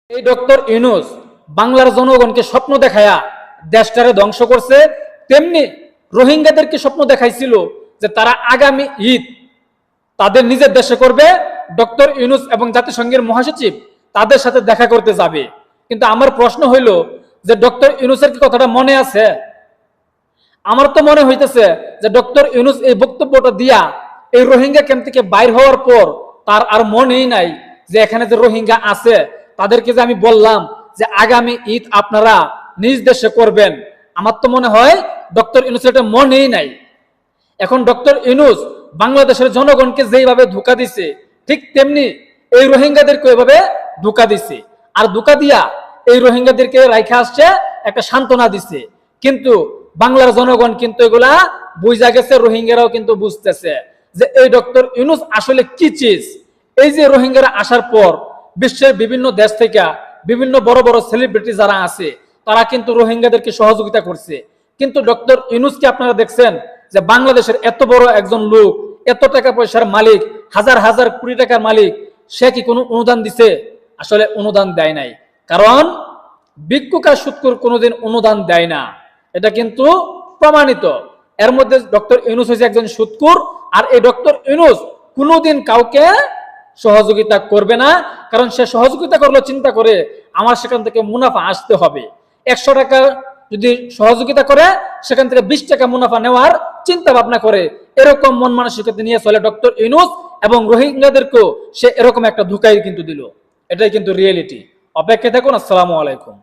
এই ডক্টর ইউনূস বাংলার জনগণকে স্বপ্ন দেখায়া দেশটারে ধ্বংস করছে, তেমনি রোহিঙ্গাদেরকে স্বপ্ন দেখাইছিল যে তারা আগামী ঈদ তাদের নিজের দেশে করবে। ডক্টর ইউনূস এবং জাতিসংঘের মহাসচিব তাদের সাথে দেখা করতে যাবে। কিন্তু আমার প্রশ্ন হইল যে ডক্টর ইউনূসের কি কথাটা মনে আছে? আমার তো মনে হইতেছে যে ডক্টর ইউনূস এই বক্তব্যটা দিয়া এই রোহিঙ্গা ক্যাম্প থেকে বাইর হওয়ার পর তার আর মনেই নাই যে এখানে যে রোহিঙ্গা আছে তাদেরকে যে আমি বললাম যে আগামী ঈদ আপনারা নিজ দেশে করবেন, আমার তো মনে হয় ডক্টর ইউনূসের এটা মনেই নাই। এখন ডক্টর ইউনূস বাংলাদেশের জনগণকে যেভাবে ধোঁকা দিছে, ঠিক তেমনি এই রোহিঙ্গাদেরকে এভাবে ধোঁকা দিছে। আর ধোঁকা দিয়া এই রোহিঙ্গাদেরকে রাইখা আসছে, একটা সান্ত্বনা দিছে। কিন্তু বাংলার জনগণ কিন্তু এগুলা বুঝা গেছে, রোহিঙ্গারাও কিন্তু বুঝতেছে যে এই ডক্টর ইউনূস আসলে কি চিজ। এই যে রোহিঙ্গারা আসার পর বিশ্বের বিভিন্ন দেশ থেকে বিভিন্ন বড় বড় সেলিব্রিটি যারা আছে তারা কিন্তু রোহিঙ্গাদেরকে সহযোগিতা করছে। কিন্তু ডক্টর ইউনূসকে আপনারা দেখছেন যে বাংলাদেশের এত বড় একজন লোক, এত টাকা পয়সার মালিক, হাজার হাজার কোটি টাকার মালিক, সে কি কোনো অনুদান দিছে? আসলে অনুদান দেয় নাই। কারণ ভিক্ষুক আর সুৎখোর কোনোদিন অনুদান দেয় না, এটা কিন্তু প্রমাণিত। এর মধ্যে ডক্টর ইউনূস হচ্ছে একজন সুৎখোর, আর এই ডক্টর ইউনূস কোনোদিন কাউকে সহযোগিতা করবে না। কারণ সে সহযোগিতা করলে চিন্তা করে আমার সেখান থেকে মুনাফা আসতে হবে। 100 টাকা যদি সহযোগিতা করে সেখান থেকে 20 টাকা মুনাফা নেওয়ার চিন্তা ভাবনা করে, এরকম মন মানসিকতা নিয়ে চলে ডক্টর ইউনূস। এবং রোহিঙ্গাদেরকেও সে এরকম একটা ধোঁকাই কিন্তু দিল। এটাই কিন্তু রিয়েলিটি। অপেক্ষায় থাকুন। আসসালামু আলাইকুম।